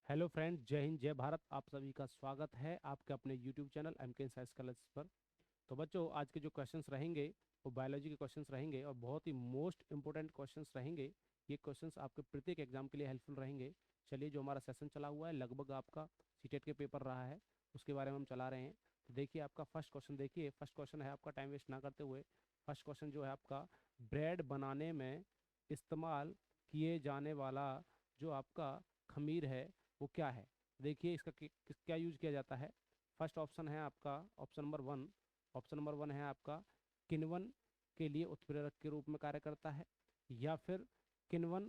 Hello friend, जय हिंद जय भारत। आप सभी का स्वागत है आपके अपने यूट्यूब चैनल एम के साइंस क्लासेस पर। तो बच्चों, आज के जो क्वेश्चंस रहेंगे वो बायोलॉजी के क्वेश्चंस रहेंगे और बहुत ही मोस्ट इंपोर्टेंट क्वेश्चंस रहेंगे। ये क्वेश्चंस आपके प्रत्येक एग्जाम के लिए हेल्पफुल रहेंगे। चलिए, जो हमारा सेशन चला हुआ है लगभग आपका सीटेट के पेपर रहा है, उसके बारे में हम चला रहे हैं। तो देखिए, आपका फर्स्ट क्वेश्चन देखिए। फर्स्ट क्वेश्चन है आपका, टाइम वेस्ट ना करते हुए फर्स्ट क्वेश्चन जो है आपका, ब्रेड बनाने में इस्तेमाल किए जाने वाला जो आपका खमीर है वो क्या है। देखिए, इसका क्या यूज किया जाता है। फर्स्ट ऑप्शन है आपका ऑप्शन नंबर वन है आपका, किण्वन के लिए उत्प्रेरक के रूप में कार्य करता है, या फिर किण्वन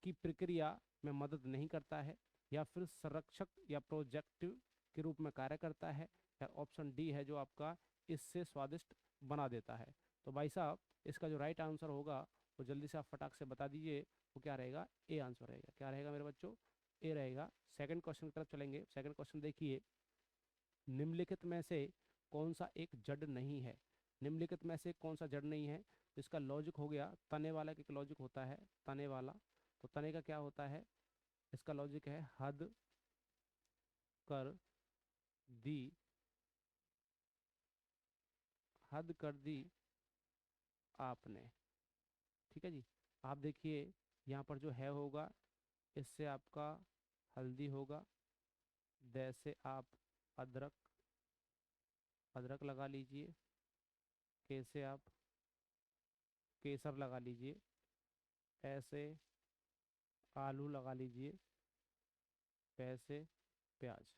की प्रक्रिया में मदद नहीं करता है, या फिर संरक्षक या प्रोजेक्टिव के रूप में कार्य करता है, या ऑप्शन डी है जो आपका इससे स्वादिष्ट बना देता है। तो भाई साहब, इसका जो राइट आंसर होगा वो जल्दी से आप फटाक से बता दीजिए। वो क्या रहेगा? ए आंसर रहेगा। क्या रहेगा मेरे बच्चों? ए रहेगा। सेकंड क्वेश्चन की तरफ चलेंगे। सेकंड क्वेश्चन देखिए, निम्नलिखित में से कौन सा एक जड़ नहीं है। निम्नलिखित में से कौन सा जड़ नहीं है? तो इसका लॉजिक हो गया, तने वाला का एक लॉजिक होता है, तने वाला। तो तने का क्या होता है? इसका लॉजिक है, कर दी हद कर दी आपने। ठीक है जी। आप देखिए, यहाँ पर जो है होगा, इससे आपका हल्दी होगा। जैसे आप अदरक, अदरक लगा लीजिए। कैसे आप केसर लगा लीजिए। ऐसे आलू लगा लीजिए। पैसे प्याज।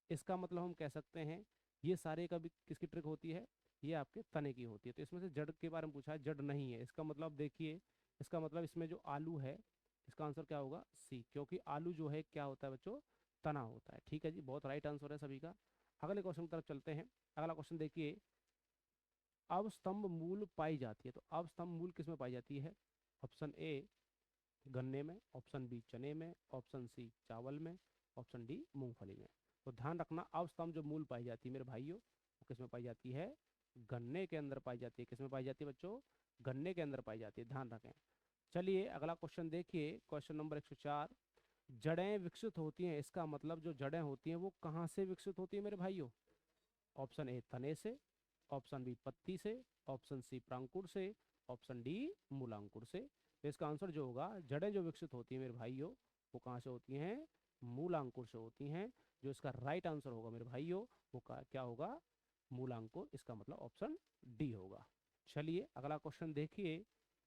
इसका मतलब हम कह सकते हैं ये सारे का भी किसकी ट्रिक होती है? ये आपके तने की होती है। तो इसमें से जड़ के बारे में पूछा है, जड़ नहीं है। इसका मतलब देखिए, इसका मतलब इसमें जो आलू है, इसका आंसर क्या होगा? सी, क्योंकि आलू जो है क्या होता है बच्चों? तना होता है। ठीक है जी, बहुत राइट आंसर है सभी का। अगले क्वेश्चन की तरफ चलते हैं। अगला क्वेश्चन देखिए, अवस्तंभ मूल पाई जाती है। तो अवस्तंभ मूल किस में पाई जाती है? ऑप्शन ए गन्ने में, ऑप्शन बी चने में, ऑप्शन सी चावल में, ऑप्शन डी मूंगफली में। तो ध्यान रखना, अवस्तंभ जो मूल पाई जाती है मेरे भाइयों, वो किस में पाई जाती है? गन्ने के अंदर पाई जाती है। किस में पाई जाती है बच्चों? गन्ने के अंदर पाई जाती है, ध्यान रखें। चलिए, अगला क्वेश्चन देखिए, क्वेश्चन नंबर 104। जड़ें विकसित होती हैं, इसका मतलब जो जड़ें होती हैं वो कहाँ से विकसित होती है मेरे भाइयों? ऑप्शन ए तने से, ऑप्शन बी पत्ती से, ऑप्शन सी प्रांकुर से, ऑप्शन डी मूलांकुर से। तो इसका आंसर जो होगा, जड़ें जो विकसित होती हैं मेरे भाइयों वो कहाँ से होती हैं? मूलांकुर से होती हैं। जो इसका राइट आंसर होगा मेरे भाइयों, वो क्या होगा? मूलांकुर। इसका मतलब ऑप्शन डी होगा। चलिए, अगला क्वेश्चन देखिए,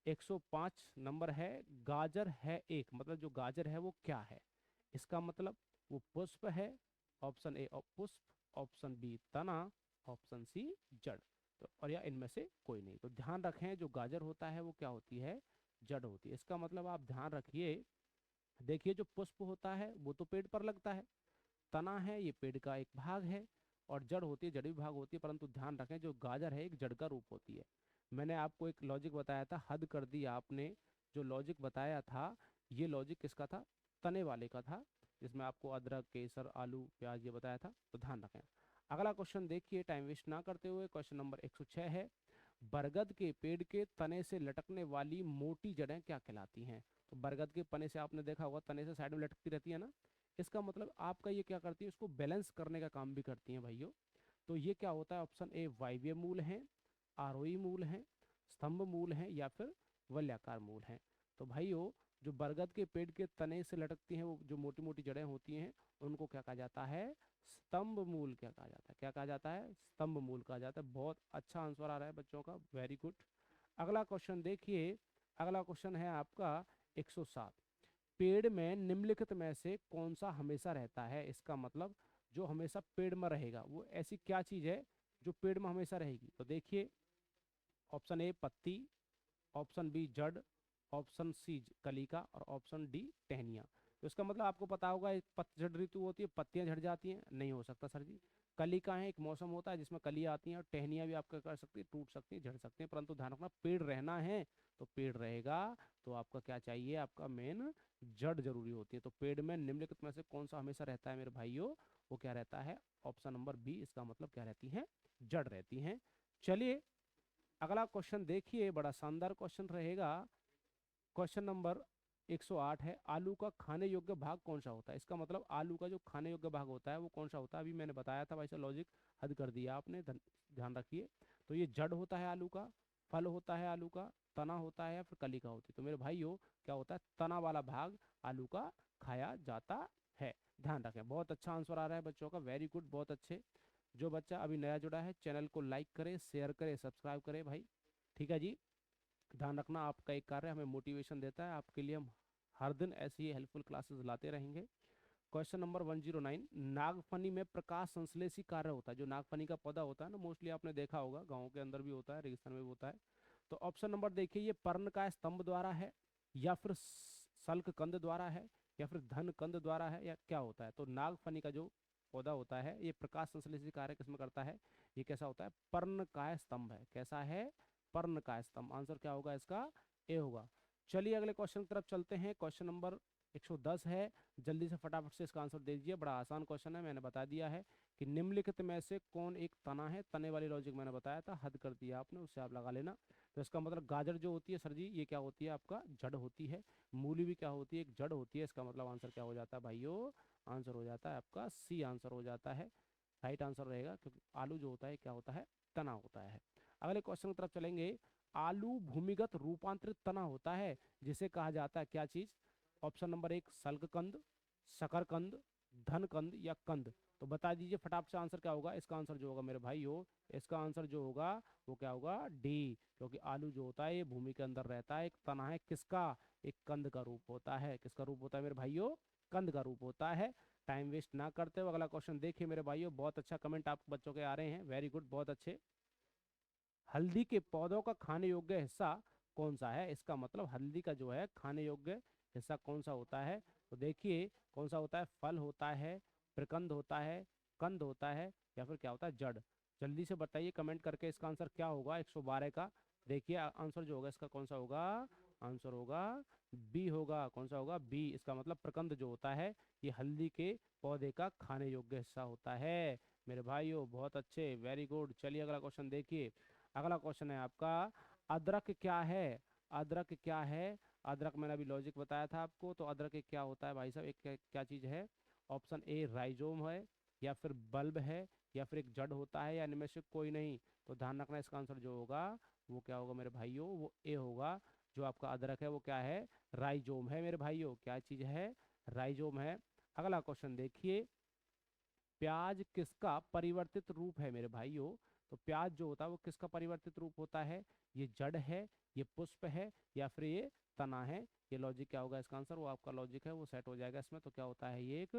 105 नंबर है। गाजर है एक, मतलब जो गाजर है वो क्या है? इसका मतलब वो पुष्प है। ऑप्शन ए पुष्प, ऑप्शन बी तना, ऑप्शन सी जड़। तो और या इनमें से कोई नहीं। तो ध्यान रखें, जो गाजर होता है वो क्या होती है? जड़ होती है। इसका मतलब आप ध्यान रखिए, देखिए जो पुष्प होता है वो तो पेड़ पर लगता है, तना है ये पेड़ का एक भाग है, और जड़ होती है, जड़ी भाग होती है। परंतु ध्यान रखें, जो गाजर है एक जड़ का रूप होती है। मैंने आपको एक लॉजिक बताया था, हद कर दी आपने। जो लॉजिक बताया था, ये लॉजिक किसका था? तने वाले का था, जिसमें आपको अदरक केसर आलू प्याज ये बताया था। तो ध्यान रखें। अगला क्वेश्चन देखिए, टाइम वेस्ट ना करते हुए, क्वेश्चन नंबर 106 है। बरगद के पेड़ के तने से लटकने वाली मोटी जड़ें क्या कहलाती हैं? तो बरगद के पने से आपने देखा होगा, तने से साइड में लटकती रहती है ना। इसका मतलब आपका ये क्या करती है? इसको बैलेंस करने का काम भी करती हैं भाइयों। तो ये क्या होता है? ऑप्शन ए वायवीय मूल है, आरोही मूल है, स्तंभ मूल है, या फिर वलयाकार मूल है। तो भाइयों, जो बरगद के पेड़ के तने से लटकती हैं वो जो मोटी मोटी जड़ें होती हैं, उनको क्या कहा जाता है? स्तंभ मूल क्या कहा जाता है? क्या कहा जाता है? स्तंभ मूल कहा जाता है। बहुत अच्छा आंसर आ रहा है बच्चों का, वेरी गुड। अगला क्वेश्चन देखिए, अगला क्वेश्चन है आपका 107। पेड़ में निम्नलिखित में से कौन सा हमेशा रहता है? इसका मतलब जो हमेशा पेड़ में रहेगा वो ऐसी क्या चीज है जो पेड़ में हमेशा रहेगी? तो देखिए, ऑप्शन ए पत्ती, ऑप्शन बी जड़, ऑप्शन सी कलिका, और ऑप्शन डी टहनियाँ। तो इसका मतलब आपको पता होगा, एक पतझड़ ऋतु होती है, पत्तियां झड़ जाती हैं। नहीं हो सकता सर जी। कलिका है, एक मौसम होता है जिसमें कलियां आती हैं, और टहनियाँ भी आपका कर सकती है, टूट सकती है, झड़ सकती हैं। परंतु ध्यान रखना, पेड़ रहना है तो पेड़ रहेगा। तो आपका क्या चाहिए? आपका मेन जड़ जरूरी होती है। तो पेड़ में निम्नलिखित में से कौन सा हमेशा रहता है मेरे भाइयों? वो क्या रहता है? Option number B. इसका मतलब क्या रहती है? जड़ रहती हैं। चलिए, अगला क्वेश्चन देखिए, बड़ा शानदार क्वेश्चन रहेगा। क्वेश्चन नंबर 108 है, आलू का खाने योग्य भाग कौन सा होता है? इसका मतलब आलू का जो खाने योग्य भाग होता है वो कौन सा होता है? अभी मैंने बताया था भाई साहब, लॉजिक हद कर दिया आपने, ध्यान रखिए। तो ये जड़ होता है आलू का, फल होता है आलू का, तना होता है या फिर कलिका होती है। तो मेरे भाइयों क्या होता है? तना वाला भाग आलू का खाया जाता है। ध्यान रखें, बहुत अच्छा आंसर आ रहा है बच्चों का, वेरी गुड, बहुत अच्छे। जो बच्चा अभी नया जुड़ा है चैनल को लाइक करे, शेयर करे, सब्सक्राइब करे भाई, ठीक है जी। ध्यान रखना, आपका एक कार्य हमें मोटिवेशन देता है, आपके लिए हम हर दिन ऐसी ही हेल्पफुल क्लासेस लाते रहेंगे। क्वेश्चन नंबर 109, नागफनी में प्रकाश संश्लेषी कार्य होता है। जो नागफनी का पौधा होता है ना, मोस्टली आपने देखा होगा, गाँव के अंदर भी होता है, रेगिस्तान में भी होता है। तो ऑप्शन नंबर देखिए, ये पर्णकाय स्तंभ द्वारा है, या फिर सल्क कंद द्वारा है, या फिर धन कंद द्वारा है, या क्या होता है? तो नागफनी का जो पौधा होता है ये प्रकाश संश्लेषी कार्य किसमें करता है? ये कैसा होता है? पर्णकाय स्तंभ है। कैसा है? पर्णकाय स्तंभ। आंसर क्या होगा इसका? ए होगा। चलिए अगले क्वेश्चन की तरफ चलते हैं। क्वेश्चन नंबर 110 है, जल्दी से फटाफट से इसका आंसर दे दीजिए। बड़ा आसान क्वेश्चन है, मैंने बता दिया है कि निम्नलिखित में से कौन एक तना है। तने वाली लॉजिक मैंने बताया था, हद कर दिया आपने, उससे आप लगा लेना। तो इसका मतलब गाजर जो होती है सर जी, ये क्या होती है? आपका जड़ होती है। मूली भी क्या होती है? एक जड़ होती है। इसका मतलब आंसर क्या हो जाता है भाइयों? आंसर हो जाता है आपका सी, आंसर हो जाता है, राइट आंसर रहेगा, क्योंकि आलू जो होता है क्या होता है? तना होता है। अगले क्वेश्चन की तरफ चलेंगे। आलू भूमिगत रूपांतरित तना होता है, जिसे कहा जाता है क्या चीज? ऑप्शन नंबर 1 सल्ककंद, शकरकंद, धनकंद या कंद। तो बता दीजिए फटाफट से आंसर क्या होगा? इसका आंसर जो होगा मेरे भाइयों, इसका आंसर जो होगा वो क्या होगा? डी। क्योंकि आलू जो होता है ये भूमि के अंदर रहता है, एक तना है किसका? एक कंद का रूप होता है। किसका रूप होता है मेरे भाइयों? कंद का रूप होता है। टाइम वेस्ट ना करते हुए अगला क्वेश्चन देखिए मेरे भाइयों। बहुत अच्छा कमेंट आप बच्चों के आ रहे हैं, वेरी गुड, बहुत अच्छे। हल्दी के पौधों का खाने योग्य हिस्सा कौन सा है? इसका मतलब हल्दी का जो है खाने योग्य हिस्सा कौन सा होता है? तो देखिए कौन सा होता है? फल होता है, प्रकंद होता है, कंद होता है, या फिर क्या होता है? जड़। जल्दी से बताइए कमेंट करके इसका आंसर क्या होगा 112 का। देखिए आंसर जो होगा इसका कौन सा होगा? आंसर होगा बी होगा। कौन सा होगा? बी। इसका मतलब प्रकंद जो होता है ये हल्दी के पौधे का खाने योग्य हिस्सा होता है। मेरे भाइयों बहुत अच्छे, वेरी गुड। चलिए अगला क्वेश्चन देखिए। अगला क्वेश्चन है आपका, अदरक क्या है? अदरक क्या है? अदरक मैंने अभी लॉजिक बताया था आपको। तो अदरक एक क्या होता है भाई साहब? एक क्या चीज है? ऑप्शन ए राइजोम है, या फिर बल्ब है, या फिर एक जड़ होता है, या इनमें से कोई नहीं। तो ध्यान रखना, इसका आंसर जो होगा वो क्या होगा मेरे भाइयों? वो ए होगा। जो आपका अदरक है वो क्या है? राइजोम है मेरे भाइयों। क्या चीज है? राइजोम है। अगला क्वेश्चन देखिए, प्याज किसका परिवर्तित रूप है मेरे भाइयों? तो प्याज जो होता है वो किसका परिवर्तित रूप होता है? ये जड़ है, ये पुष्प है, या फिर ये तना है? ये लॉजिक क्या होगा? इसका आंसर वो आपका लॉजिक है वो सेट हो जाएगा इसमें। तो क्या होता है? ये एक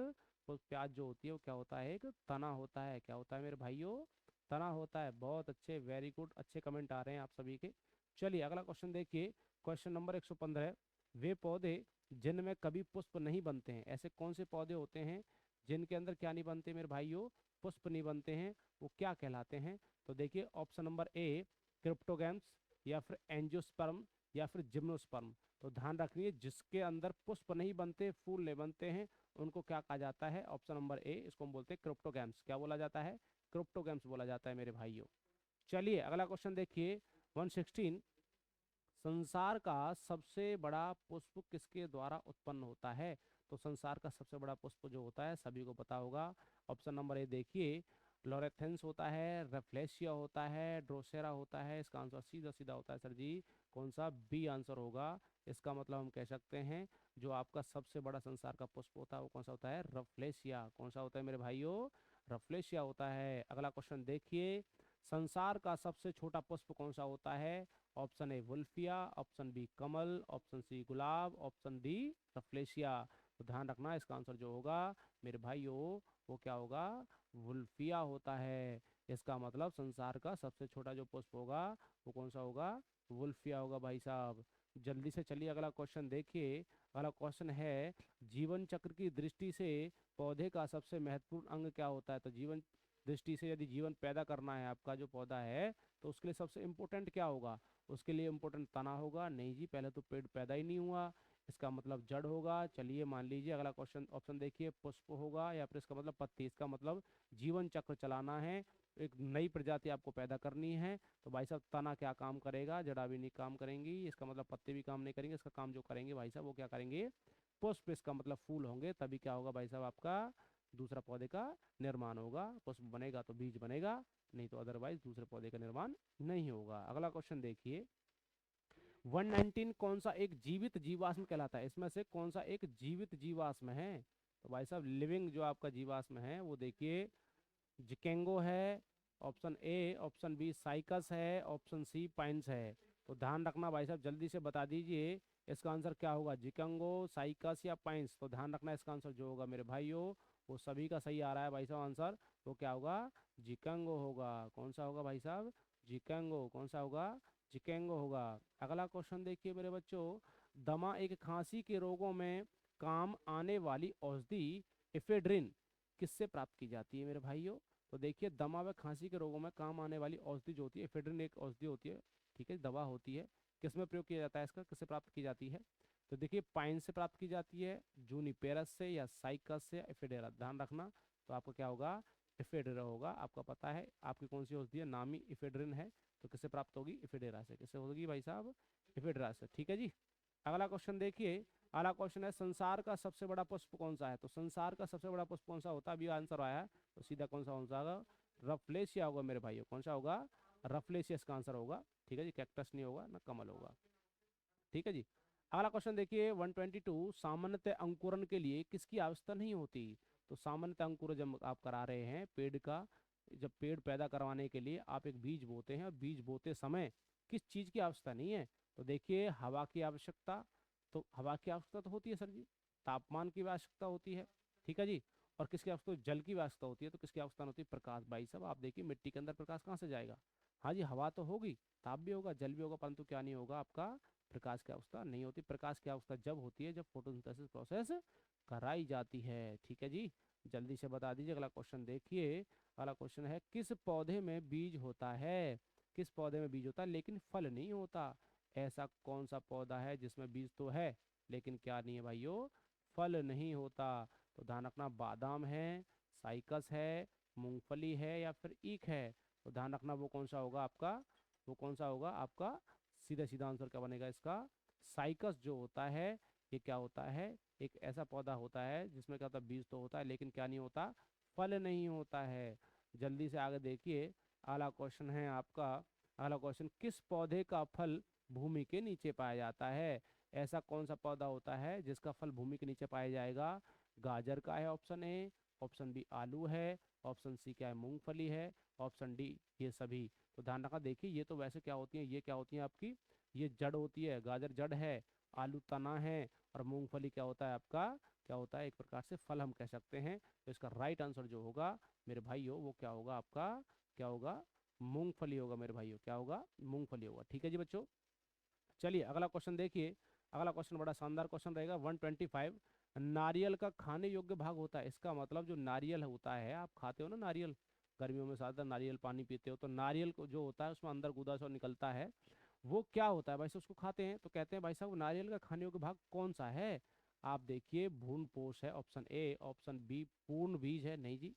प्याज जो होती है वो क्या होता है? एक तना होता है। क्या होता है मेरे भाइयों? तना होता है। बहुत अच्छे, वेरी गुड, अच्छे कमेंट आ रहे हैं आप सभी के। चलिए अगला क्वेश्चन देखिए। क्वेश्चन नंबर 115, वे पौधे जिनमें कभी पुष्प नहीं बनते हैं, ऐसे कौन से पौधे होते हैं जिनके अंदर क्या नहीं बनते मेरे भाइयों? पुष्प नहीं बनते हैं, वो क्या कहलाते हैं? तो देखिए ऑप्शन नंबर ए क्रिप्टोगैम्स, या फिर एंजियोस्पर्म, या फिर जिम्नोस्पर्म। तो ध्यान रखिए, जिसके अंदर पुष्प नहीं बनते, फूल नहीं बनते हैं, उनको क्या कहा जाता है? ऑप्शन नंबर ए, इसको हम बोलते हैं क्रिप्टोगैम्स। क्या बोला जाता है? क्रिप्टोगैम्स बोला जाता है मेरे भाइयों। चलिए अगला क्वेश्चन देखिए। 116, संसार का सबसे बड़ा पुष्प किसके द्वारा उत्पन्न होता है? तो संसार का सबसे बड़ा पुष्प जो होता है सभी को पता होगा। ऑप्शन नंबर ए देखिए, लोरेथेंस होता है, रेफ्लेशिया होता है, ड्रोसेरा होता है। इसका आंसर सीधा सीधा होता है सर जी, कौन सा? बी आंसर होगा। इसका मतलब हम कह सकते हैं जो आपका सबसे बड़ा संसार का पुष्प होता है वो कौन सा होता है? रफ्लेशिया। कौन सा होता है मेरे भाइयों? रफ्लेशिया होता है। अगला क्वेश्चन देखिए, संसार का सबसे छोटा पुष्प कौन सा होता है? Option A Wolffia, option B कमल, ऑप्शन सी गुलाब, ऑप्शन डी रफ्लेशिया। तो ध्यान रखना, इसका आंसर जो होगा मेरे भाइयों वो क्या होगा? वुल्फिया होता है। इसका मतलब संसार का सबसे छोटा जो पुष्प होगा वो कौन सा होगा? वुल्फिया होगा भाई साहब। जल्दी से चलिए अगला क्वेश्चन देखिए। अगला क्वेश्चन है, जीवन चक्र की दृष्टि से पौधे का सबसे महत्वपूर्ण अंग क्या होता है? तो जीवन दृष्टि से यदि जीवन पैदा करना है आपका जो पौधा है, तो उसके लिए सबसे इम्पोर्टेंट क्या होगा? उसके लिए इम्पोर्टेंट तना होगा? नहीं जी, पहले तो पेड़ पैदा ही नहीं हुआ। इसका मतलब जड़ होगा। चलिए मान लीजिए अगला क्वेश्चन ऑप्शन देखिए, पुष्प होगा, या फिर इसका मतलब पत्ती। इसका मतलब जीवन चक्र चलाना है एक नई प्रजाति आपको पैदा करनी है, तो भाई साहब तना क्या काम करेगा, जड़ा भी नहीं काम करेंगी, इसका मतलब पत्ते भी काम नहीं करेंगे, इसका काम जो करेंगे भाई साहब वो क्या करेंगे, पुष्प, इसका मतलब फूल होंगे, तभी क्या होगा भाई साहब आपका दूसरा पौधे का निर्माण होगा। पुष्प बनेगा तो बीज बनेगा, नहीं तो अदरवाइज दूसरे पौधे का निर्माण नहीं होगा। अगला क्वेश्चन देखिए, 119 कौन सा एक जीवित जीवाश्म कहलाता है, इसमें से कौन सा एक जीवित जीवाश्म है, तो भाई साहब लिविंग जो आपका जीवाश्म है वो देखिए जिकेंगो है, ऑप्शन ए, ऑप्शन बी साइकस है, ऑप्शन सी पाइंस है। तो ध्यान रखना भाई साहब, जल्दी से बता दीजिए इसका आंसर क्या होगा, जिकेंगो, साइकस या पाइंस। तो ध्यान रखना इसका आंसर जो होगा मेरे भाइयों वो सभी का सही आ रहा है भाई साहब आंसर, वो क्या होगा, जिकेंगो होगा। कौन सा होगा भाई साहब, जिकेंगो। कौन सा होगा, जिकेंगो होगा। अगला क्वेश्चन देखिए मेरे बच्चों, दमा एक खांसी के रोगों में काम आने वाली औषधि इफेड्रिन किससे प्राप्त की जाती है मेरे भाइयों। तो देखिए दमा व खांसी के रोगों में काम आने वाली औषधि जो होती है इफेड्रिन एक औषधि होती है, ठीक है, दवा होती है। किस में प्रयोग किया जाता है इसका, किससे प्राप्त की जाती है, तो देखिए पाइन से प्राप्त की जाती है, जूनिपेरस से या साइकस से या इफेडेरा। ध्यान रखना, तो आपका क्या होगा, इफेडेरा होगा। आपका पता है आपकी कौन सी औषधि है, नाम ही इफेड्रिन है, तो किससे प्राप्त होगी, इफेडेरा से। किससे होगी भाई साहब, इफेडेरा से। ठीक है जी। अगला क्वेश्चन देखिए, अगला क्वेश्चन है संसार का सबसे बड़ा पुष्प कौन सा है। तो संसार का सबसे बड़ा पुष्प कौन सा होता है, अभी आंसर आया है, तो सीधा कौन सा होगा, रफलेशिया होगा मेरे भाइयों। कौन सा होगा, रफलेशिया इसका आंसर होगा। ठीक है जी, कैक्टस नहीं होगा ना कमल होगा। ठीक है जी। अगला क्वेश्चन देखिए 122, सामान्यतः अंकुरण के लिए किसकी आवश्यकता नहीं होती। तो सामान्यतः अंकुरण जब आप करा रहे हैं पेड़ का, जब पेड़ पैदा करवाने के लिए आप एक बीज बोते हैं और बीज बोते समय किस चीज की आवश्यकता नहीं है, तो देखिए हवा की आवश्यकता, तो हवा की आवश्यकता तो होती है सर जी, तापमान की भी आवश्यकता होती है, ठीक है जी, और किसकी आवश्यकता, जल की भी आवश्यकता होती है, तो किसकी आवश्यकता होती है, प्रकाश। भाई साहब आप देखिए मिट्टी के अंदर प्रकाश कहाँ से जाएगा, हाँ जी हवा तो होगी, ताप भी होगा, जल भी होगा, परंतु क्या नहीं होगा आपका, प्रकाश की अवस्था नहीं होती। प्रकाश की अवस्था जब होती है जब फोटोसिंथेसिस प्रोसेस कराई जाती है। ठीक है जी, जल्दी से बता दीजिए। अगला क्वेश्चन देखिए, अगला क्वेश्चन है किस पौधे में बीज होता है, किस पौधे में बीज होता है लेकिन फल नहीं होता। ऐसा कौन सा पौधा है जिसमें बीज तो है लेकिन क्या नहीं है भाइयों, फल नहीं होता। तो ध्यान रखना, बादाम है, साइकस है, मूंगफली है या फिर ईख है। तो ध्यान रखना वो कौन सा होगा आपका, वो कौन सा होगा आपका, सीधा सीधा आंसर क्या बनेगा इसका, साइकस जो होता है ये क्या होता है, एक ऐसा पौधा होता है जिसमें क्या होता है, बीज तो होता है लेकिन क्या नहीं होता, फल नहीं होता है। जल्दी से आगे देखिए, अगला क्वेश्चन है आपका, अगला क्वेश्चन, किस पौधे का फल भूमि के नीचे पाया जाता है। ऐसा कौन सा पौधा होता है जिसका फल भूमि के नीचे पाया जाएगा, गाजर का है ऑप्शन ए, ऑप्शन बी आलू है, ऑप्शन सी क्या है, मूंगफली है, ऑप्शन डी ये सभी। तो ध्यान रखना, देखिए ये तो वैसे क्या होती है, ये क्या होती है आपकी, ये जड़ होती है, गाजर जड़ है, आलू तना है, और मूंगफली क्या होता है आपका, क्या होता है एक प्रकार से फल हम कह सकते हैं। तो इसका राइट आंसर जो होगा मेरे भाइयों वो क्या होगा आपका, क्या होगा, मूंगफली होगा मेरे भाइयों, क्या होगा, मूंगफली होगा। ठीक है जी बच्चों। चलिए अगला क्वेश्चन देखिए, अगला क्वेश्चन बड़ा शानदार क्वेश्चन रहेगा 125, नारियल का खाने योग्य भाग होता है। इसका मतलब जो नारियल होता है, आप खाते हो ना नारियल, गर्मियों में ज्यादा नारियल पानी पीते हो, तो नारियल को जो होता है उसमें अंदर गुदा सा निकलता है, वो क्या होता है भाई साहब, उसको खाते हैं, तो कहते हैं भाई साहब नारियल का खाने योग्य भाग कौन सा है। आप देखिए भ्रूण पोष है ऑप्शन ए, ऑप्शन बी पूर्ण बीज है नहीं जी,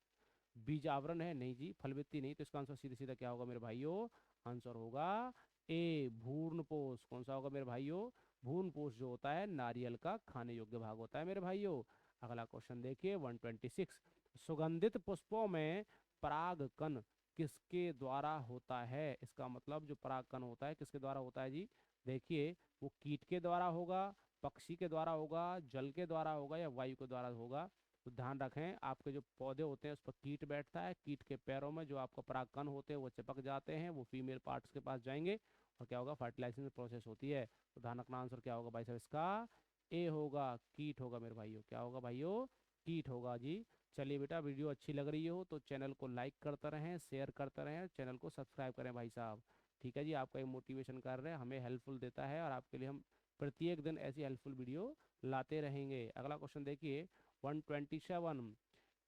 बीज आवरण है नहीं जी, फलवृत्ति नहीं, तो इसका आंसर सीधा सीधा क्या होगा मेरे भाइयों, आंसर होगा ए भ्रूणपोष। कौन सा होगा मेरे भाइयों, भ्रूणपोष जो होता है नारियल का खाने योग्य भाग होता है मेरे भाइयों। अगला क्वेश्चन देखिए 126, सुगंधित पुष्पों में परागकण किसके द्वारा होता है। इसका मतलब जो परागकण होता है किसके द्वारा होता है जी, देखिए वो कीट के द्वारा होगा, पक्षी के द्वारा होगा, जल के द्वारा होगा या वायु के द्वारा होगा। तो ध्यान रखें आपके जो पौधे होते हैं उस पर कीट बैठता है, कीट के पैरों में जो आपका परागकण होते हैं वो चिपक जाते हैं, वो फीमेल पार्ट्स के पास जाएंगे और क्या होगा, फर्टिलाइजेशन प्रोसेस होती है। तो ध्यान रखना आंसर क्या होगा भाई साहब इसका, ए होगा, कीट होगा मेरे भाइयों, क्या होगा भाइयों, कीट होगा जी। चलिए बेटा वीडियो अच्छी लग रही हो तो चैनल को लाइक करते रहें, शेयर करते रहें, चैनल को सब्सक्राइब करें भाई साहब। ठीक है जी, आपका एक मोटिवेशन कर रहे हैं, हमें हेल्पफुल देता है और आपके लिए हम प्रत्येक दिन ऐसी हेल्पफुल वीडियो लाते रहेंगे। अगला क्वेश्चन देखिए 127,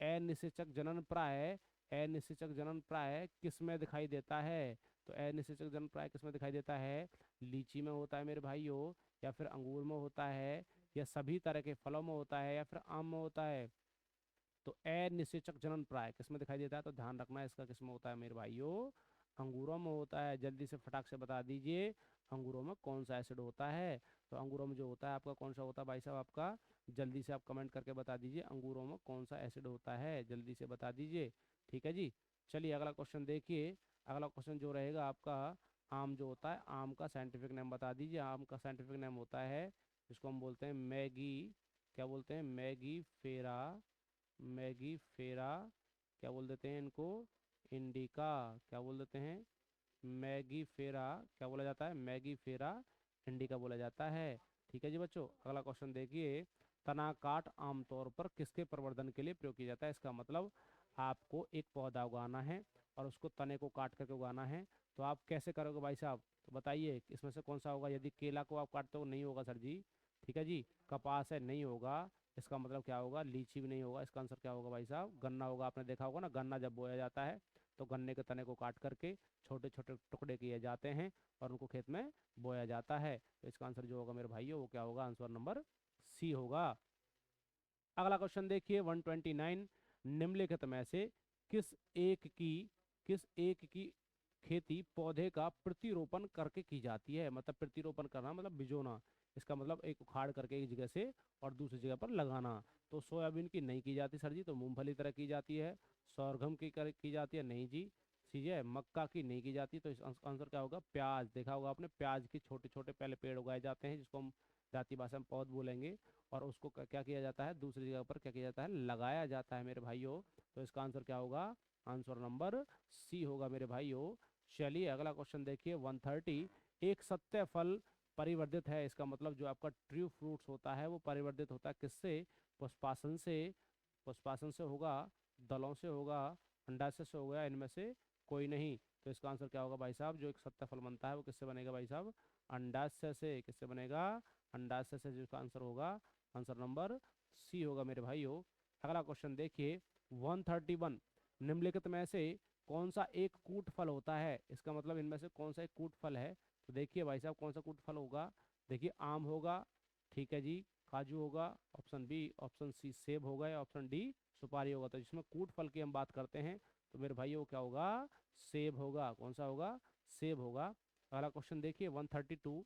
अनिषेचक जनन प्राय, अनिषेचक जनन प्राय किस में दिखाई देता है। तो अनिषेचक जनन प्राय किस में दिखाई देता है, लीची में होता है मेरे भाइयों, या फिर अंगूर में होता है, या सभी तरह के फलों में होता है, या फिर आम में होता है। तो अनिषेचक जनन प्राय किसमें दिखाई देता है, तो ध्यान रखना है इसका किसमें होता है मेरे भाइयों, अंगूरों में होता है। जल्दी से फटाक से बता दीजिए अंगूरों में कौन सा एसिड होता है। तो अंगूरों में जो होता है आपका कौन सा होता है भाई साहब आपका, जल्दी से आप कमेंट करके बता दीजिए अंगूरों में कौन सा एसिड होता है, जल्दी से बता दीजिए। ठीक है जी। चलिए अगला क्वेश्चन देखिए। अगला क्वेश्चन जो रहेगा आपका, आम जो होता है, आम का साइंटिफिक नेम बता दीजिए। आम का साइंटिफिक नेम होता है, जिसको हम बोलते हैं मैगी, क्या बोलते हैं, मैगी फेरा, मैगी फेरा, क्या बोल देते हैं इनको, इंडिका, क्या बोल देते हैं, मैगी फेरा, क्या बोला जाता है, मैगी फेरा इंडिका बोला जाता है। ठीक है जी बच्चों। अगला क्वेश्चन देखिए, तना काट आमतौर पर किसके प्रवर्धन के लिए प्रयोग किया जाता है। इसका मतलब आपको एक पौधा उगाना है और उसको तने को काट करके उगाना है, तो आप कैसे करोगे भाई साहब, तो बताइए इसमें से कौन सा होगा। यदि केला को आप काटते हो नहीं होगा सर जी। ठीक है जी। कपास है नहीं होगा, इसका मतलब क्या होगा, लीची भी नहीं होगा, इसका आंसर क्या होगा भाई साहब, गन्ना होगा। आपने देखा होगा ना, गन्ना जब बोया जाता है तो गन्ने के तने को काट करके छोटे छोटे टुकड़े किए जाते हैं और उनको खेत में बोया जाता है। तो इसका आंसर जो होगा मेरे भाइयों वो क्या होगा, आंसर नंबर सी होगा। अगला क्वेश्चन देखिए 129, निम्नलिखित में से किस एक की किस एक की खेती पौधे का प्रतिरोपण करके की जाती है। मतलब प्रतिरोपण करना मतलब बिजोना, इसका मतलब एक उखाड़ करके एक जगह से और दूसरी जगह पर लगाना। तो सोयाबीन की नहीं की जाती सर जी, तो मूंगफली तरह की जाती है। sorghum की जाती है नहीं जी। ठीक है, मक्का की नहीं की जाती, तो इसका आंसर क्या होगा, प्याज। देखा होगा आपने, प्याज के छोटे छोटे पहले पेड़ उगाए जाते हैं जिसको हम जाति भाषा में पौध बोलेंगे, और उसको क्या किया जाता है, दूसरी जगह पर क्या किया जाता है, लगाया जाता है मेरे भाइयों। तो इसका आंसर क्या होगा, आंसर नंबर सी होगा मेरे भाइयों। चलिए अगला क्वेश्चन देखिए 130, एक सत्य फल परिवर्धित है, इसका मतलब जो आपका ट्रू फ्रूट्स होता है वो परिवर्धित होता है किससे, पुष्पासन से, पुष्पासन से होगा, दलों से होगा, अंडाशय से होगा, इनमें से कोई नहीं। तो इसका आंसर क्या होगा भाई साहब, जो एक सत्य फल बनता है वो किससे बनेगा भाई साहब, अंडाशय से। किससे बनेगा, अंडाशय से, जिसका आंसर होगा आंसर नंबर सी होगा मेरे भाइयों। अगला क्वेश्चन देखिए 131, निम्नलिखित में से कौन सा एक कूट फल होता है, इसका मतलब इनमें से कौन सा एक कूट फल है। तो देखिए भाई साहब कौन सा कूट फल होगा, देखिए आम होगा, ठीक है जी, काजू होगा, ऑप्शन बी, ऑप्शन सी सेब होगा, या ऑप्शन डी सुपारी होगा। तो जिसमें कूट फल की हम बात करते हैं तो मेरे भाइयों क्या होगा, सेब होगा। कौन सा होगा, सेब होगा। अगला क्वेश्चन देखिए 132,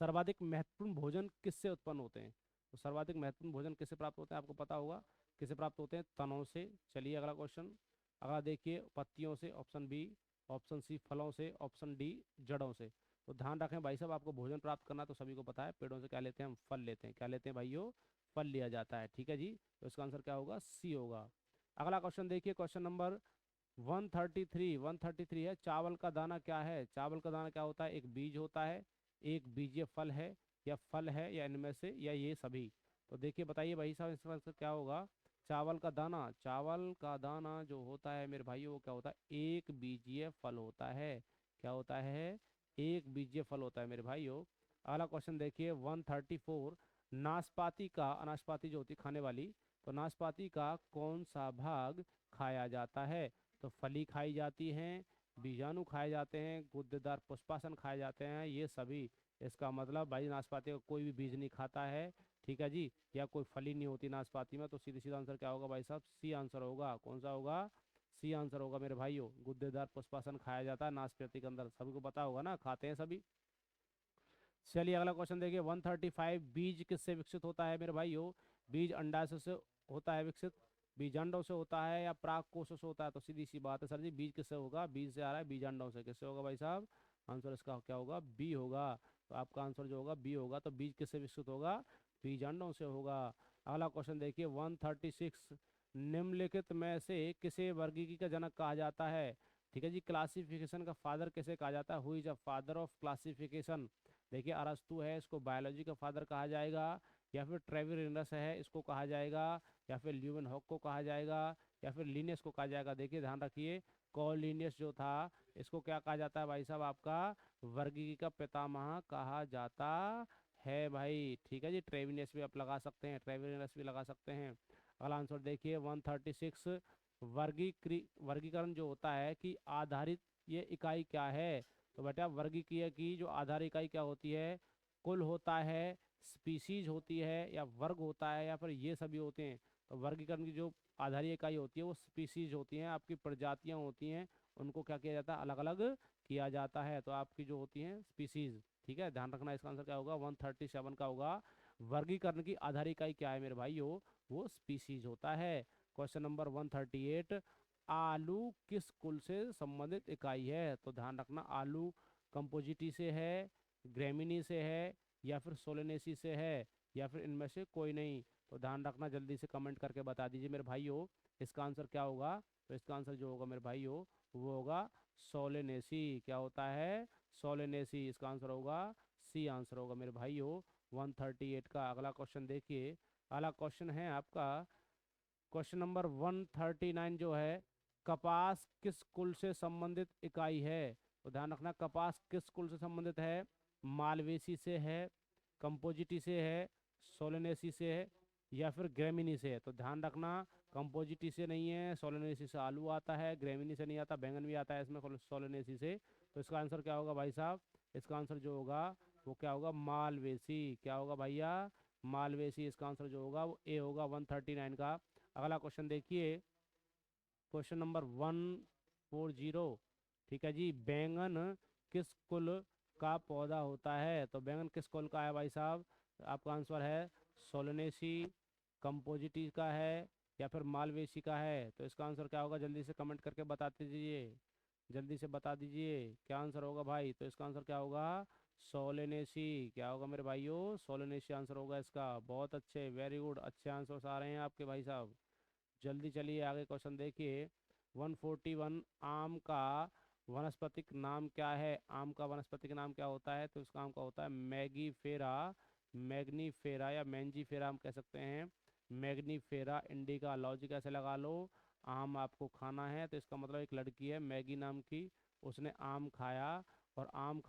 सर्वाधिक महत्वपूर्ण भोजन किससे उत्पन्न होते हैं। तो सर्वाधिक महत्वपूर्ण भोजन किससे प्राप्त होते हैं, आपको पता होगा किससे प्राप्त होते हैं, तनों से। चलिए अगला क्वेश्चन, अगला देखिए, पत्तियों से, ऑप्शन बी, ऑप्शन सी फलों से, ऑप्शन डी जड़ों से। तो ध्यान रखें भाई साहब, आपको भोजन प्राप्त करना तो सभी को पता है, पेड़ों से क्या लेते हैं हम, फल लेते हैं। क्या लेते हैं भाइयों, फल लिया जाता है। ठीक है जी। तो इसका आंसर क्या होगा, सी होगा। अगला क्वेश्चन देखिए, क्वेश्चन नंबर 133 है, चावल का दाना क्या है। चावल का दाना क्या होता है, एक बीज होता है, एक बीजीय फल है, या फल है, या इनमें से, या ये सभी। तो देखिए बताइए भाई साहब इसका आंसर क्या होगा, चावल का दाना। चावल का दाना जो होता है मेरे भाइयों वो क्या होता है, एक बीजीय फल होता है। क्या होता है, एक बीजीय फल होता है मेरे भाइयों। अगला क्वेश्चन देखिए 134, नाशपाती का, अनाशपाती जो होती है खाने वाली, तो नाशपाती का कौन सा भाग खाया जाता है। तो फली खाई जाती हैं, बीजाणु खाए जाते हैं, गुद्देदार पुष्पासन खाए जाते हैं, ये सभी। इसका मतलब भाई नाशपाती का कोई भी बीज नहीं खाता है, ठीक है जी, या कोई फली नहीं होती नाशपाती में। तो सीधी सीधा आंसर क्या होगा भाई साहब, सी आंसर होगा। कौन सा होगा, सी आंसर होगा मेरे भाइयों। गुद्देदार पुष्पासन खाया जाता है नाशपाती के अंदर, सभी को पता होगा ना, खाते हैं सभी। चलिए अगला क्वेश्चन देखिए 135, बीज किससे विकसित होता है मेरे भाइयों। बीज अंडाशय से होता है विकसित, बीजांडों से होता है, या प्राक कोशों से होता है। तो सीधी सी बात है सर जी, बीज किससे होगा, बीज से आ रहा है, बीजांडों से। किससे होगा भाई साहब, आंसर इसका क्या होगा, बी होगा। तो आपका आंसर जो होगा बी होगा। तो बीज किससे विकसित होगा, बीजांडों से होगा। अगला क्वेश्चन देखिए 136, निम्नलिखित में से किसे वर्गीकी का जनक कहा जाता है। ठीक है जी, क्लासिफिकेशन का फादर किसे कहा जाता है, who is a father of classification. देखिए अरस्तु है, इसको बायोलॉजी का फादर कहा जाएगा, या फिर ट्रेविरिनस है इसको कहा जाएगा, या फिर ल्यूवन हॉक को कहा जाएगा, या फिर लीनियस को कहा जाएगा। देखिए ध्यान रखिए, कॉलिनियस जो था इसको क्या कहा जाता है भाई साहब, आपका वर्गीकी का पितामह कहा जाता है भाई। ठीक है जी, ट्रेविनियस भी आप लगा सकते हैं, ट्रेविरिनस भी लगा सकते हैं। अगला आंसर देखिए 136, वर्गीकरण जो होता है कि आधारित ये इकाई क्या है। तो बेटा वर्गीकीय की जो आधार इकाई क्या होती है, कुल होता है, स्पीसीज होती है, या वर्ग होता है, या फिर ये सभी होते हैं। तो वर्गीकरण की जो आधारीय इकाई होती है वो स्पीसीज होती हैं, आपकी प्रजातियां होती हैं, उनको क्या किया जाता है, अलग अलग किया जाता है। तो आपकी जो होती हैं स्पीसीज, ठीक है, ध्यान रखना। इसका आंसर क्या होगा, 137 का होगा। वर्गीकरण की आधार इकाई क्या है मेरे भाइयों, वो स्पीसीज होता है। क्वेश्चन नंबर 138, आलू किस कुल से संबंधित इकाई है? तो ध्यान रखना, आलू कंपोजिटी से है, ग्रेमिनी से है, या फिर सोलेनेसी से है, या फिर इनमें से कोई नहीं। तो ध्यान रखना, जल्दी से कमेंट करके बता दीजिए मेरे भाइयों, इसका आंसर क्या होगा। तो इसका आंसर जो होगा मेरे भाइयों वो होगा सोलेनेसी। क्या होता है, सोलेनेसी। इसका आंसर होगा सी, आंसर होगा मेरे भाइयों 138 का। अगला क्वेश्चन देखिए, अगला क्वेश्चन है आपका क्वेश्चन नंबर 139 जो है, कपास किस कुल से संबंधित इकाई है? तो ध्यान रखना, कपास किस कुल से संबंधित है, मालवेसी से है, कंपोजिटी से है, सोलेनेसी से है, या फिर ग्रेमिनी से है। तो ध्यान रखना, कंपोजिटी से नहीं है, सोलेनेसी से आलू आता है, ग्रेमिनी से नहीं आता, बैंगन भी आता है इसमें सोलेनेसी से। तो इसका आंसर क्या होगा भाई साहब, इसका आंसर जो होगा वो क्या होगा, मालवेसी। क्या होगा भैया, मालवेसी। इसका आंसर जो होगा वो ए होगा 139 का। अगला क्वेश्चन देखिए, क्वेश्चन नंबर 140, ठीक है जी, बैंगन किस कुल का पौधा होता है? तो बैंगन किस कुल का है भाई साहब? आपका आंसर है सोलनेसी, कंपोजिटी का है, या फिर मालवेसी का है। तो इसका आंसर क्या होगा, जल्दी से कमेंट करके बताते दीजिए, जल्दी से बता दीजिए क्या आंसर होगा भाई। तो इसका आंसर क्या होगा, सोलेनेसी। क्या होगा मेरे भाइयों, सोलेनेसी आंसर होगा इसका। बहुत अच्छे, वेरी गुड, अच्छे आंसर्स आ रहे हैं आपके भाई साहब। जल्दी चलिए आगे क्वेश्चन देखिए, 141, आम का वनस्पतिक नाम क्या है? आम का वनस्पतिक नाम क्या होता है? तो इसका आम का होता है मैगीफेरा, मैग्नीफेरा या मैंजीफेरा हम कह सकते हैं, मैग्नीफेरा इंडिका। लॉजिक ऐसे लगा लो, आम आपको खाना है तो इसका मतलब एक लड़की है मैगी नाम की, उसने आम खाया, और आम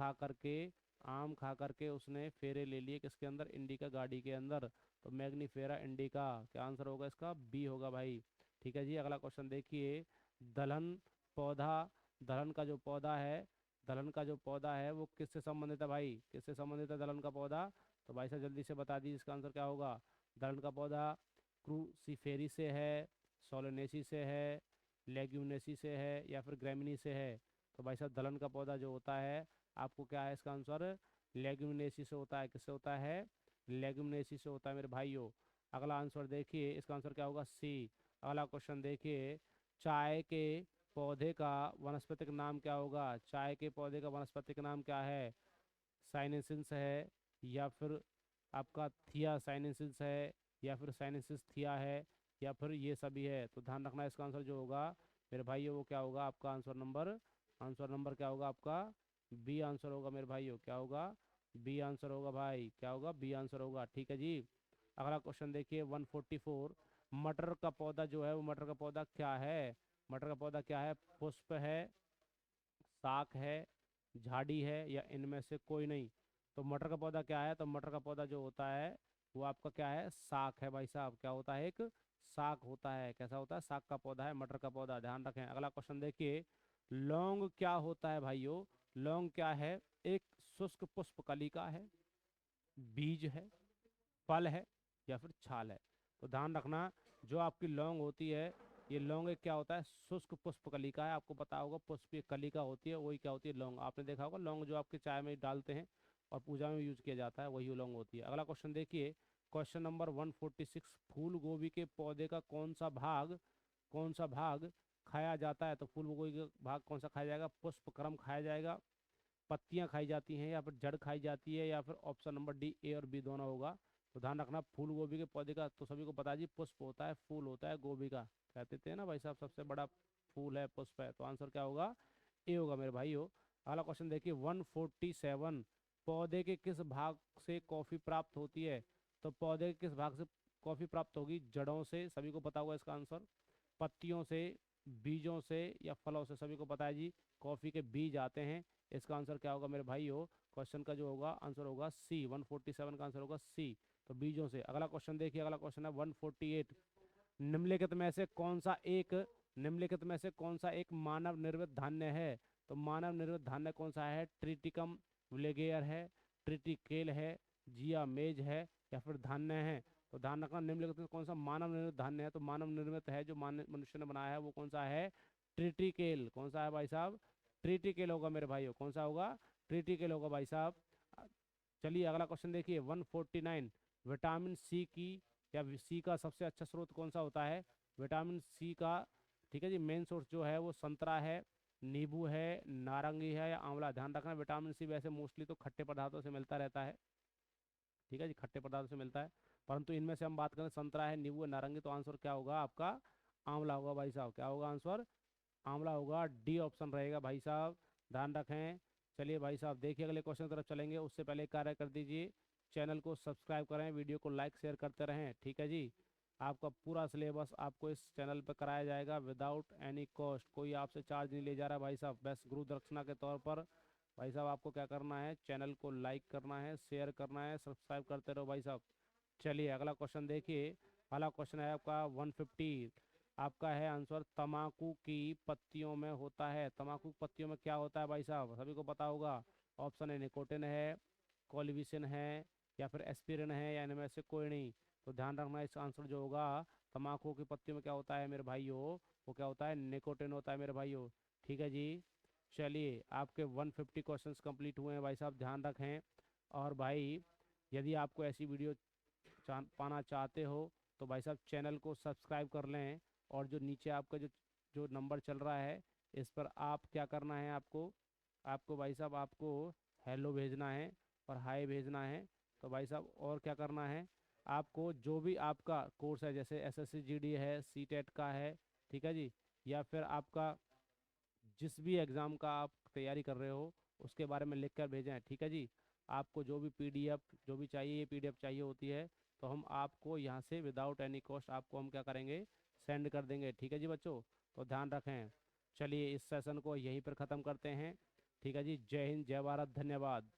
खा करके उसने फेरे ले लिए किसके अंदर, इंडिका गाड़ी के अंदर। तो मैग्नीफेरा इंडिका। क्या आंसर होगा इसका, बी होगा भाई। ठीक है जी, अगला क्वेश्चन देखिए, दलहन पौधा, दलहन का जो पौधा है, दलहन का जो पौधा है वो किससे संबंधित है भाई, किससे संबंधित है दलहन का पौधा? तो भाई साहब जल्दी से बता दीजिए, इसका आंसर क्या होगा। दलहन का पौधा क्रूसीफेरी से है, सोलेनेसी से है, लेग्यूमिनेसी से है, या फिर ग्रेमिनी से है। तो भाई साहब दलहन का पौधा जो होता है आपको क्या है, इसका आंसर लेग्यूमिनेसी से होता है। किससे होता है, लेग्यूमिनेसी से होता है मेरे भाइयों। अगला आंसर देखिए, इसका आंसर क्या होगा, सी। अगला क्वेश्चन देखिए, चाय के पौधे का वनस्पतिक नाम क्या होगा? चाय के पौधे का वनस्पतिक नाम क्या है? साइनेंसिस है, या फिर आपका थिया साइनेंसिस है, या फिर साइनेंसिस थिया है, या फिर ये सभी है। तो ध्यान रखना, इसका आंसर जो होगा मेरे भाइयों वो क्या होगा, आपका आंसर नंबर क्या होगा आपका, बी आंसर होगा मेरे भाइयों। क्या होगा, बी आंसर होगा भाई। क्या होगा, बी आंसर होगा। ठीक है जी, अगला क्वेश्चन देखिए 144, मटर का पौधा जो है वो मटर का पौधा क्या है? मटर का पौधा क्या है, पुष्प है, शाख है, झाड़ी है, या इनमें से कोई नहीं। तो मटर का पौधा क्या है, तो मटर का पौधा जो होता है वो आपका क्या है, शाख है भाई साहब। क्या होता है, एक शाख होता है। कैसा होता है, शाख का पौधा है मटर का पौधा, ध्यान रखें। अगला क्वेश्चन देखिए, लौंग क्या होता है भाइयों? लौंग क्या है, एक शुष्क पुष्प कलिका है, बीज है, फल है, या फिर छाल है। तो ध्यान रखना, जो आपकी लौंग होती है, ये लौंग एक क्या होता है, शुष्क पुष्प कलिका है। आपको पता होगा पुष्प की कलिका होती है, वही क्या होती है, लौंग। आपने देखा होगा लौंग जो आपके चाय में डालते हैं और पूजा में यूज किया जाता है, वही लौंग होती है। अगला क्वेश्चन देखिए, क्वेश्चन नंबर 146, फूल गोभी के पौधे का कौन सा भाग खाया जाता है? तो फूल गोभी का भाग कौन सा खाया जाएगा, पुष्पक्रम खाया जाएगा, पत्तियां खाई जाती हैं, या फिर जड़ खाई जाती है, या फिर ऑप्शन नंबर डी, ए और बी दोनों होगा। तो ध्यान रखना, फूल गोभी के पौधे का तो सभी को पता है जी, पुष्प होता है, फूल होता है गोभी का। कहते थे ना भाई साहब, सबसे बड़ा फूल है, पुष्प है। तो आंसर क्या होगा, ए होगा मेरे भाइयों। अगला क्वेश्चन देखिए 147, पौधे के किस भाग से कॉफी प्राप्त होती है? तो पौधे के किस भाग से कॉफी प्राप्त होगी, जड़ों से, सभी को पता होगा इसका आंसर, पत्तियों से, बीजों से, या फलों से। सभी को पता है जी, कॉफी के बीज आते हैं। इसका आंसर क्या होगा मेरे भाइयों, क्वेश्चन का जो होगा आंसर होगा सी, 147 का आंसर होगा सी। तो बीजों से। अगला क्वेश्चन देखिए, अगला क्वेश्चन है 148, निम्नलिखित में से कौन सा एक निम्नलिखित में से कौन सा एक मानव निर्मित धान्य है? तो मानव निर्मित धान्य कौन सा है, ट्रिटिकम विलेगेयर है, ट्रिटिकेल है, जिया मेज है, या फिर धान्य है। तो तो ध्यान रखना निम्नलिखित में कौन सा मानव निर्मित धान्य है, तो मानव निर्मित है जो मनुष्य ने बनाया है वो कौन सा है, ट्रिटिकेल। कौन सा है भाई साहब, ट्रिटिकेल होगा मेरे भाइयों, कौन सा होगा, ट्रिटिकेल होगा भाई साहब। चलिए अगला क्वेश्चन देखिए 149, विटामिन सी की या सी का सबसे अच्छा स्रोत कौन सा होता है, विटामिन सी का, ठीक है जी, मेन सोर्स जो है वो संतरा है, नींबू है, नारंगी है या आंवला। ध्यान रखना विटामिन सी वैसे मोस्टली तो खट्टे पदार्थों से मिलता रहता है, ठीक है जी, खट्टे पदार्थों से मिलता है, परंतु इनमें से हम बात करें संतरा है, नींबू है, नारंगी, तो आंसर क्या होगा आपका, आंवला होगा भाई साहब। क्या होगा आंसर, आंवला होगा, डी ऑप्शन रहेगा भाई साहब, ध्यान रखें। चलिए भाई साहब देखिए अगले क्वेश्चन की तरफ चलेंगे, उससे पहले एक कार्य कर दीजिए, चैनल को सब्सक्राइब करें, वीडियो को लाइक शेयर करते रहें, ठीक है जी। आपका पूरा सिलेबस आपको इस चैनल पर कराया जाएगा विदाउट एनी कॉस्ट, कोई आपसे चार्ज नहीं ले जा रहा भाई साहब, बस गुरु दक्षिणा के तौर पर। भाई साहब आपको क्या करना है, चैनल को लाइक करना है, शेयर करना है, सब्सक्राइब करते रहो भाई साहब। चलिए अगला क्वेश्चन देखिए, अगला क्वेश्चन है आपका 150, आपका है आंसर, तम्बाकू की पत्तियों में होता है, तम्बाकू की पत्तियों में क्या होता है भाई साहब, सभी को पता होगा। ऑप्शन है निकोटिन है, कोलिविसिन है या फिर एस्पिरिन है या इनमें से कोई नहीं। तो ध्यान रखना इसका आंसर जो होगा, तम्बाकू की पत्तियों में क्या होता है मेरे भाइयों, वो क्या होता है, निकोटिन होता है मेरे भाइयों, ठीक है जी। चलिए आपके 150 क्वेश्चंस कंप्लीट हुए हैं भाई साहब, ध्यान रखें। और भाई यदि आपको ऐसी वीडियो पाना चाहते हो तो भाई साहब चैनल को सब्सक्राइब कर लें, और जो नीचे आपका जो जो नंबर चल रहा है इस पर आप क्या करना है, आपको आपको भाई साहब आपको हेलो भेजना है और हाय भेजना है। तो भाई साहब और क्या करना है, आपको जो भी आपका कोर्स है जैसे एसएससी जीडी है, सीटेट का है, ठीक है जी, या फिर आपका जिस भी एग्ज़ाम का आप तैयारी कर रहे हो उसके बारे में लिख कर भेजें, ठीक है जी। आपको जो भी पीडीएफ जो भी चाहिए, ये पीडीएफ चाहिए होती है, तो हम आपको यहाँ से विदाउट एनी कॉस्ट आपको हम क्या करेंगे, सेंड कर देंगे, ठीक है जी बच्चों। तो ध्यान रखें। चलिए इस सेशन को यहीं पर ख़त्म करते हैं, ठीक है जी। जय हिंद, जय भारत, धन्यवाद।